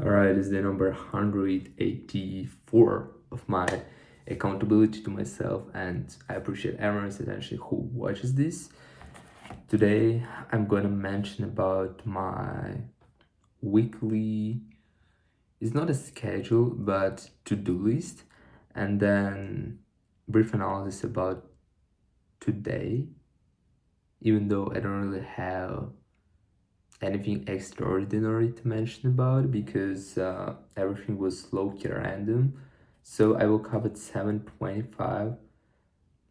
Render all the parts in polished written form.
Alright, it's the number 184 of my accountability to myself, and I appreciate everyone essentially who watches this. Today, I'm gonna mention about my weekly, it's not a schedule, but to-do list, and then brief analysis about today, even though I don't really have anything extraordinary to mention about because everything was low-key random. So I woke up at 7:25,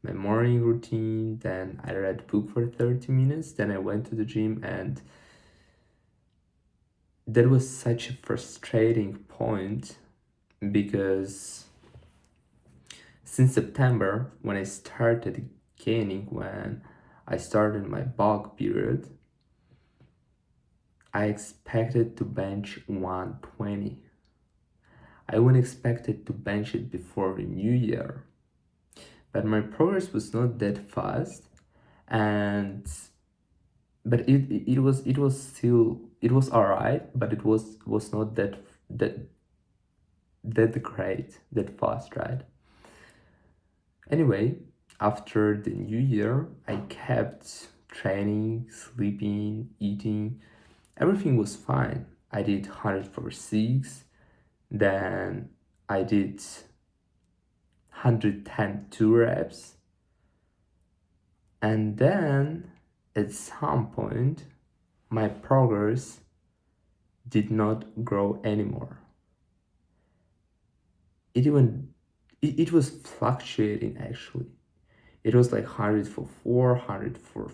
my morning routine, then I read a book for 30 minutes, then I went to the gym, and that was such a frustrating point because since September, when I started gaining, when I started my bulk period, I expected to bench 120. I wouldn't expect it to bench it before the new year. But my progress was not that fast, and but it was still, it was alright, but it was not that great, that fast, right? Anyway, after the new year, I kept training, sleeping, eating. Everything was fine. I did 100 for 6, then I did 110 2 reps, and then at some point my progress did not grow anymore. It was fluctuating actually. It was like 100 for 4, 100 for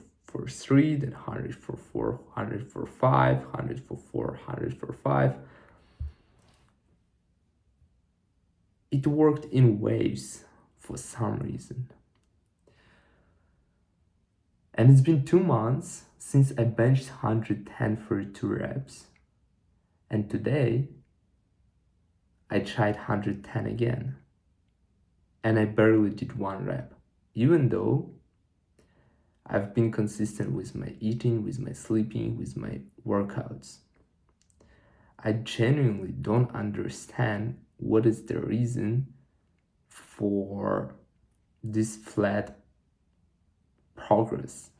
3, then 100 for 4, 100 for 5, 100 for 4, 100 for 5. It worked in waves for some reason. And it's been 2 months since I benched 110 for 2 reps. And today, I tried 110 again. And I barely did 1 rep. Even though I've been consistent with my eating, with my sleeping, with my workouts. I genuinely don't understand what is the reason for this flat progress.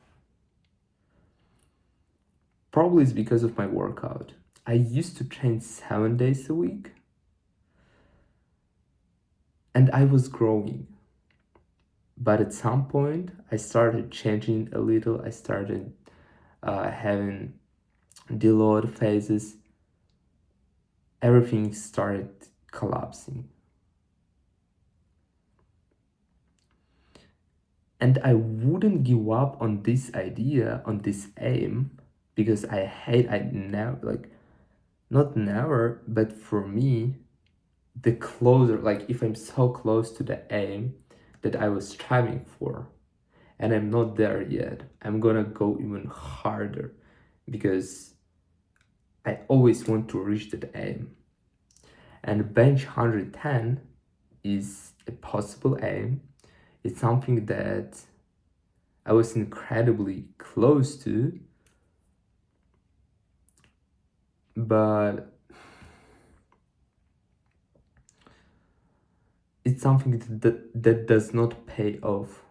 Probably it's because of my workout. I used to train 7 days a week, and I was growing. But at some point, I started changing a little. I started having deload phases. Everything started collapsing. And I wouldn't give up on this idea, on this aim, because I never, like, not never, but for me, the closer, like, if I'm so close to the aim that I was striving for, and I'm not there yet, I'm gonna go even harder because I always want to reach that aim. And bench 110 is a possible aim. It's something that I was incredibly close to, but it's something that does not pay off.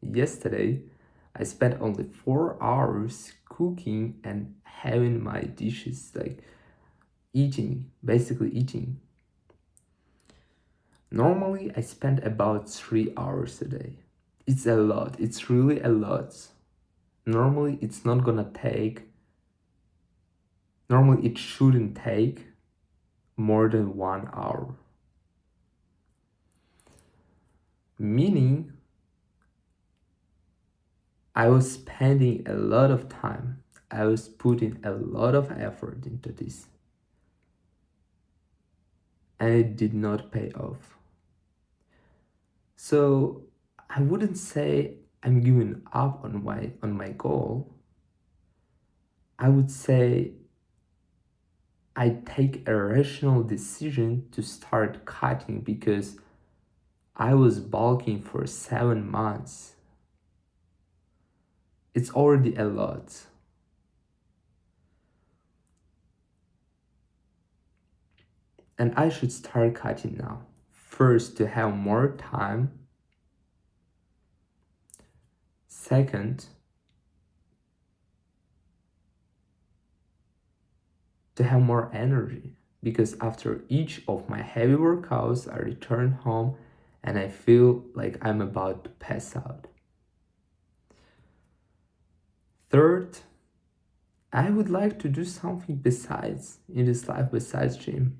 Yesterday, I spent only 4 hours cooking and having my dishes, like eating, basically eating. Normally, I spend about 3 hours a day. It's a lot, it's really a lot. Normally, it's not gonna take, normally, it shouldn't take more than 1 hour. Meaning, I was spending a lot of time. I was putting a lot of effort into this. And it did not pay off. So I wouldn't say I'm giving up on my goal. I would say I take a rational decision to start cutting because I was bulking for 7 months. It's already a lot. And I should start cutting now. First, to have more time. Second, to have more energy. Because after each of my heavy workouts, I return home and I feel like I'm about to pass out. Third, I would like to do something besides in this life besides gym.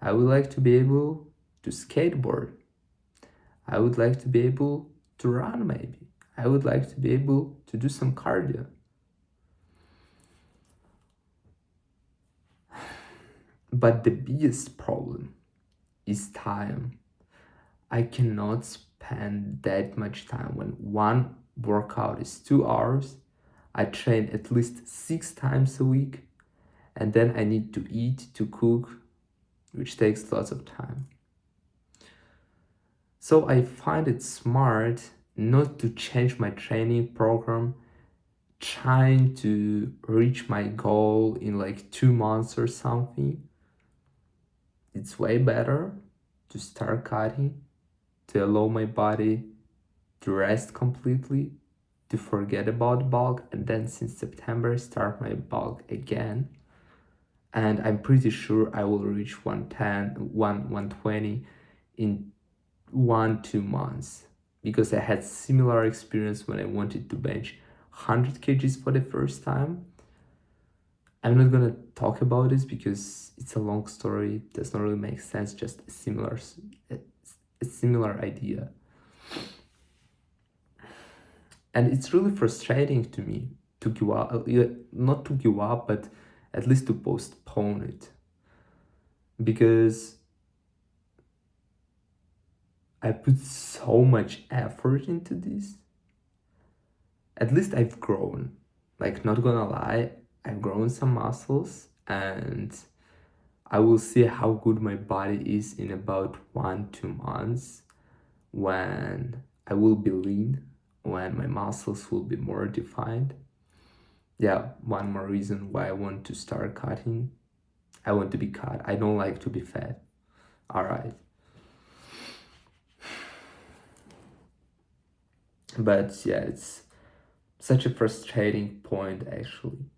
I would like to be able to skateboard. I would like to be able to run maybe. I would like to be able to do some cardio. But the biggest problem is time. I cannot spend that much time when one workout is 2 hours. I train at least 6 times a week, and then I need to eat, to cook, which takes lots of time. So I find it smart not to change my training program, trying to reach my goal in like 2 months or something. It's way better to start cutting, to allow my body to rest completely, to forget about bulk, and then since September start my bulk again. And I'm pretty sure I will reach 110, 120 in 1-2 months, because I had similar experience when I wanted to bench 100 kgs for the first time. I'm not gonna talk about this because it's a long story. It does not really make sense, just a similar idea. And it's really frustrating to me to give up, not to give up, but at least to postpone it. Because I put so much effort into this. At least I've grown. Like, not gonna lie, I've grown some muscles, and I will see how good my body is in about 1-2 months when I will be lean, when my muscles will be more defined. Yeah, one more reason why I want to start cutting. I want to be cut. I don't like to be fat. All right. But yeah, it's such a frustrating point actually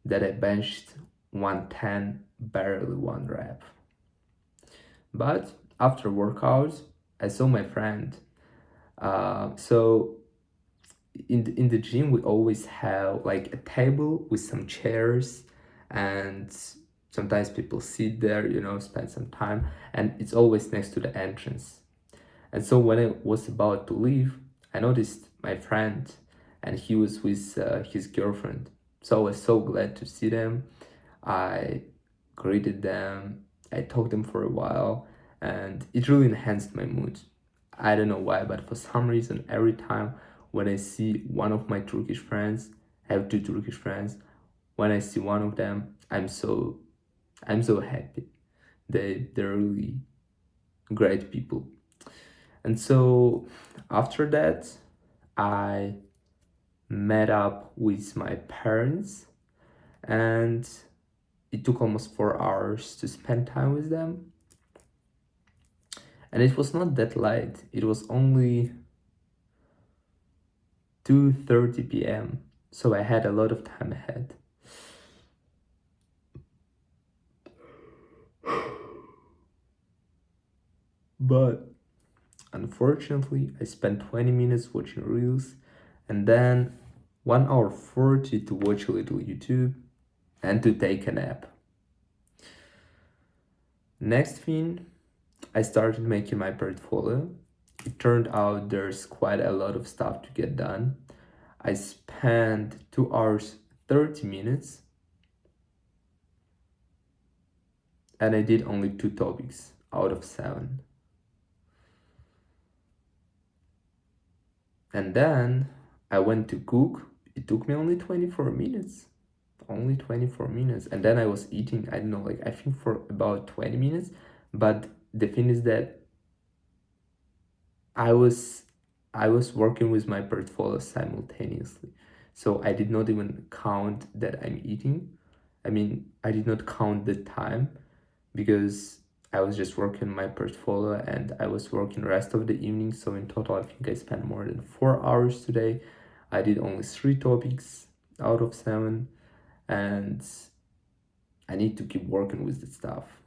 that I benched 110, barely one rep. But after workouts, I saw my friend. So in the gym, we always have like a table with some chairs, and sometimes people sit there, spend some time, and it's always next to the entrance. And so when I was about to leave, I noticed my friend, and he was with his girlfriend. So I was so glad to see them. I greeted them, I talked to them for a while, and it really enhanced my mood. I don't know why, but for some reason, every time when I see one of my Turkish friends, I have two Turkish friends, when I see one of them, I'm so happy. They're really great people. And so after that, I met up with my parents, and it took almost 4 hours to spend time with them. And it was not that late. It was only 2:30 p.m. So I had a lot of time ahead. But unfortunately, I spent 20 minutes watching reels, and then 1 hour 40 to watch a little YouTube and to take a nap. Next thing, I started making my portfolio. It turned out there's quite a lot of stuff to get done. I spent 2 hours 30 minutes, and I did only 2 topics out of 7. And then I went to cook. It took me only 24 minutes. Only 24 minutes. And then I was eating, I don't know, like I think for about 20 minutes. But the thing is that I was working with my portfolio simultaneously. So I did not even count that I'm eating. I mean, I did not count the time, because I was just working my portfolio and I was working the rest of the evening. So in total, I think I spent more than 4 hours today. I did only 3 topics out of 7, and I need to keep working with the stuff.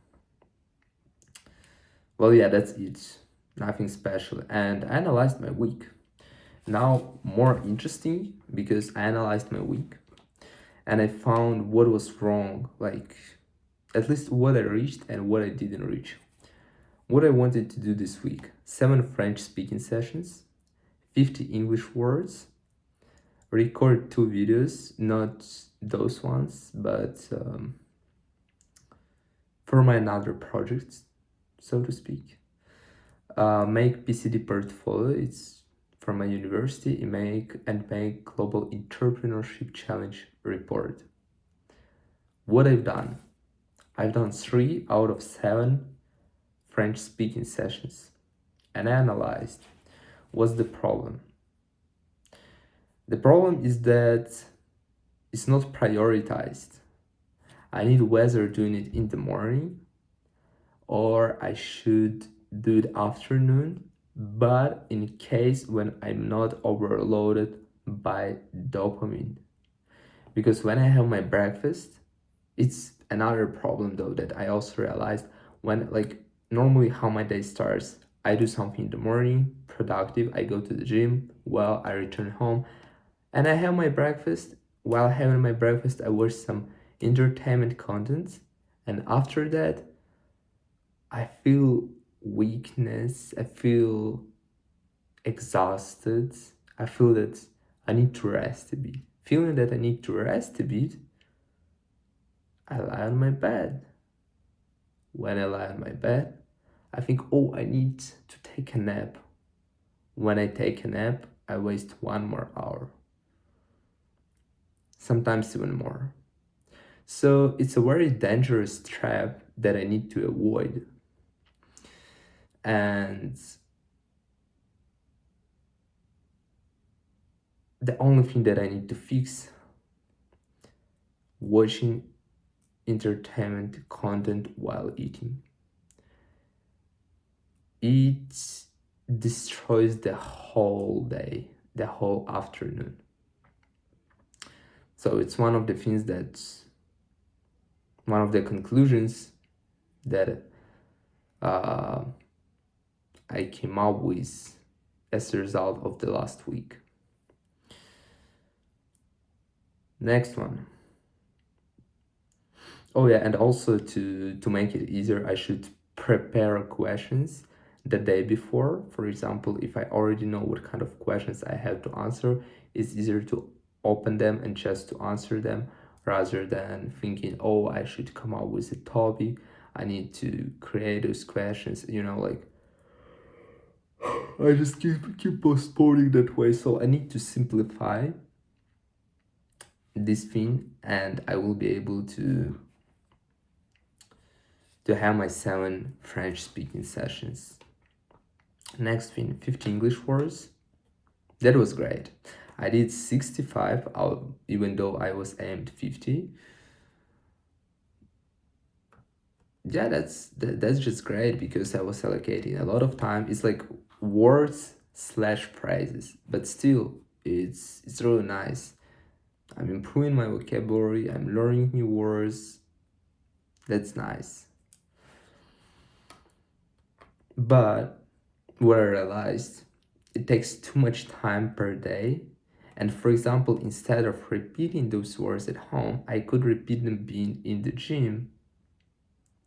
Well, yeah, that's it. Nothing special. And I analyzed my week. Now, more interesting because I analyzed my week and I found what was wrong, like at least what I reached and what I didn't reach. What I wanted to do this week: 7 French speaking sessions, 50 English words, record 2 videos, not those ones, but for my another project, so to speak. Make PCD portfolio, it's from my university, make Global Entrepreneurship Challenge report. What I've done 3 out of 7 French speaking sessions, and I analyzed what's the problem. The problem is that it's not prioritized. I need whether doing it in the morning or I should do it afternoon, but in case when I'm not overloaded by dopamine. Because when I have my breakfast, it's another problem though that I also realized when, like, normally how my day starts. I do something in the morning, productive, I go to the gym, well, I return home and I have my breakfast. While having my breakfast, I watch some entertainment content, and after that, I feel weakness, I feel exhausted, I feel that I need to rest a bit. Feeling that I need to rest a bit, I lie on my bed. When I lie on my bed, I think, oh, I need to take a nap. When I take a nap, I waste 1 more hour. Sometimes even more. So it's a very dangerous trap that I need to avoid. And the only thing that I need to fix, watching entertainment content while eating. It destroys the whole day, the whole afternoon. So it's one of the things one of the conclusions that I came up with as a result of the last week. Next one. Oh yeah, and also to make it easier, I should prepare questions the day before. For example, if I already know what kind of questions I have to answer, it's easier to open them and just to answer them rather than thinking, oh, I should come up with a topic, I need to create those questions, like I just keep postponing that way. So I need to simplify this thing and I will be able to have my 7 French speaking sessions. Next thing, 50 English words. That was great. I did 65 out, even though I was aimed 50. Yeah, that's just great because I was allocating a lot of time. It's like words slash phrases, but still, it's really nice. I'm improving my vocabulary. I'm learning new words. That's nice. But what I realized, it takes too much time per day. And for example, instead of repeating those words at home, I could repeat them being in the gym,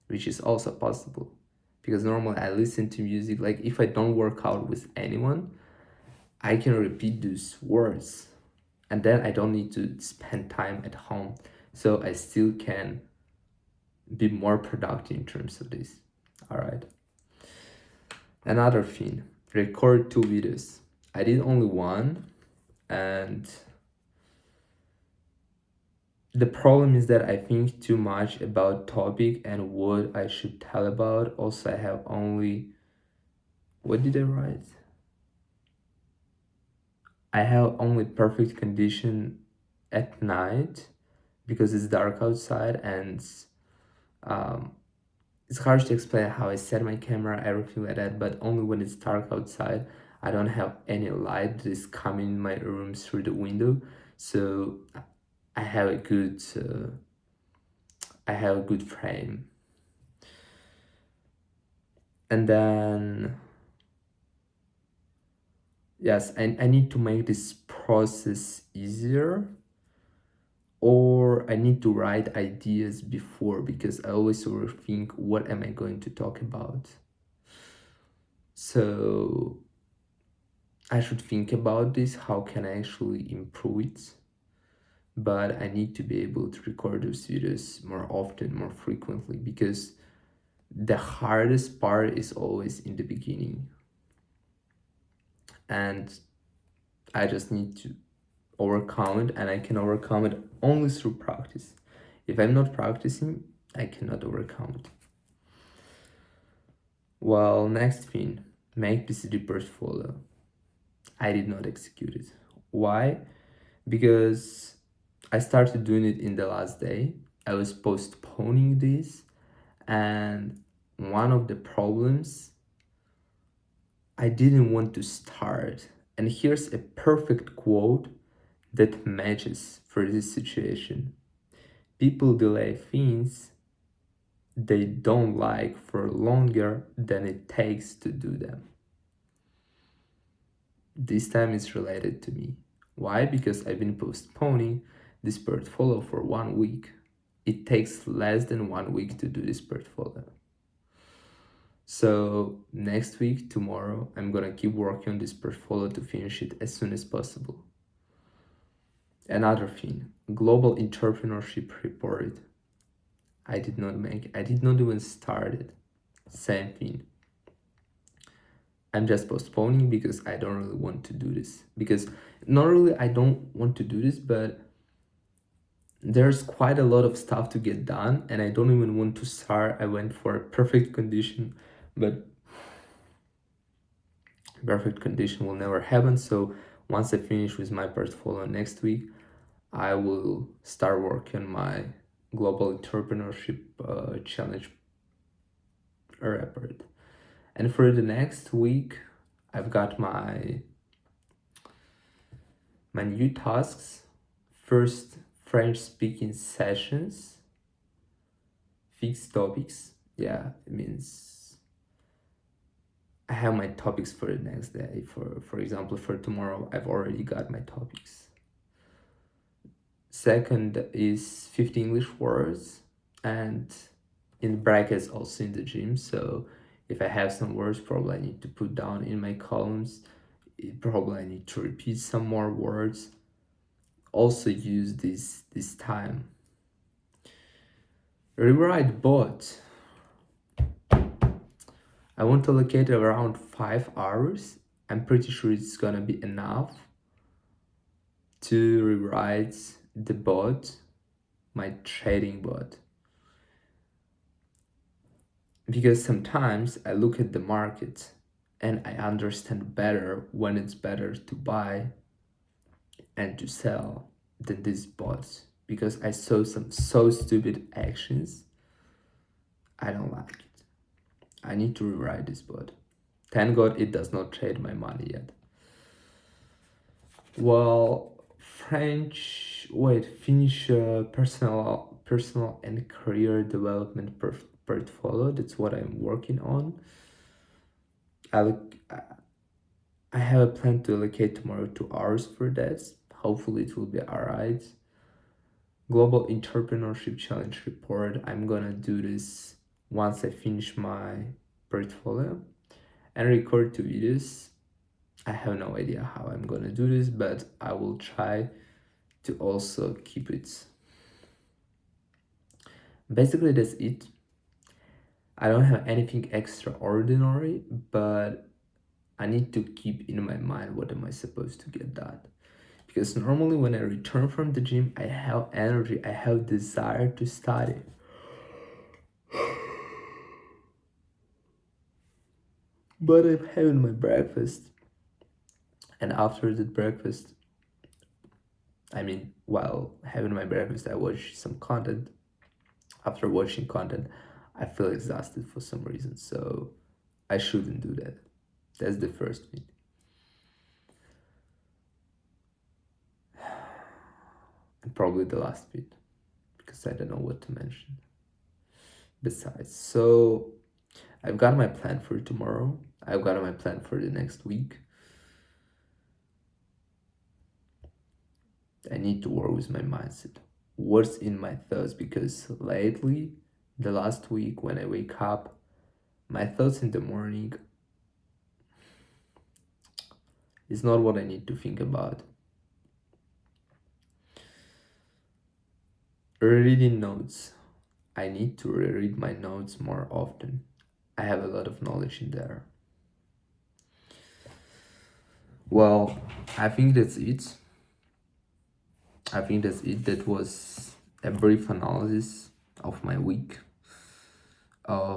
which is also possible. Because normally I listen to music, like if I don't work out with anyone, I can repeat those words. And then I don't need to spend time at home. So I still can be more productive in terms of this. All right. Another thing, record 2 videos. I did only one, and the problem is that I think too much about topic and what I should tell about. Also, I have only, what did I write? I have only perfect condition at night because it's dark outside, and It's hard to explain how I set my camera, everything like that, but only when it's dark outside. I don't have any light that is coming in my room through the window, so I have a good frame. And then yes, I need to make this process easier, or I need to write ideas before, because I always overthink what am I going to talk about. So I should think about this, how can I actually improve it? But I need to be able to record those videos more often, more frequently, because the hardest part is always in the beginning. And I just need to overcome it, and I can overcome it only through practice. If I'm not practicing, I cannot overcome it. Well, next thing, make PCD portfolio. I did not execute it. Why? Because I started doing it in the last day. I was postponing this, and one of the problems, I didn't want to start. And here's a perfect quote that matches for this situation. People delay things they don't like for longer than it takes to do them. This time is related to me. Why? Because I've been postponing this portfolio for 1 week. It takes less than 1 week to do this portfolio. So next week, tomorrow, I'm gonna keep working on this portfolio to finish it as soon as possible. Another thing, global entrepreneurship report. I did not even start it. Same thing. I'm just postponing because I don't really want to do this. Because not really I don't want to do this, but there's quite a lot of stuff to get done, and I don't even want to start. I went for a perfect condition, but perfect condition will never happen. So once I finish with my portfolio next week, I will start working on my global entrepreneurship challenge report. And for the next week, I've got my new tasks. First, French speaking sessions, fixed topics. Yeah, it means I have my topics for the next day. For example, for tomorrow, I've already got my topics. Second is 50 English words, and in brackets also in the gym. So if I have some words, probably I need to put down in my columns. Probably I need to repeat some more words. Also use this time. Rewrite bot. I want to allocate around 5 hours. I'm pretty sure it's gonna be enough to rewrite the bot, my trading bot. Because sometimes I look at the market and I understand better when it's better to buy and to sell than these bots, because I saw some so stupid actions. I don't like it. I need to rewrite this bot. Thank God it does not trade my money yet. Well, finish personal and career development portfolio. That's what I'm working on. I have a plan to allocate tomorrow 2 hours for that. Hopefully it will be alright. Global Entrepreneurship Challenge report. I'm gonna do this once I finish my portfolio and record 2 videos. I have no idea how I'm gonna do this, but I will try to also keep it. Basically, that's it. I don't have anything extraordinary, but I need to keep in my mind what am I supposed to get done. Because normally when I return from the gym, I have energy, I have desire to study. But I'm having my breakfast, and after the breakfast, while having my breakfast, I watch some content. After watching content, I feel exhausted for some reason, so I shouldn't do that. That's the first myth. And probably the last bit, because I don't know what to mention besides. So I've got my plan for tomorrow. I've got my plan for the next week. I need to work with my mindset. What's in my thoughts? Because lately, the last week when I wake up, my thoughts in the morning is not what I need to think about. Reading notes. I need to reread my notes more often. I have a lot of knowledge in there. Well, I think that's it. That was a brief analysis of my week.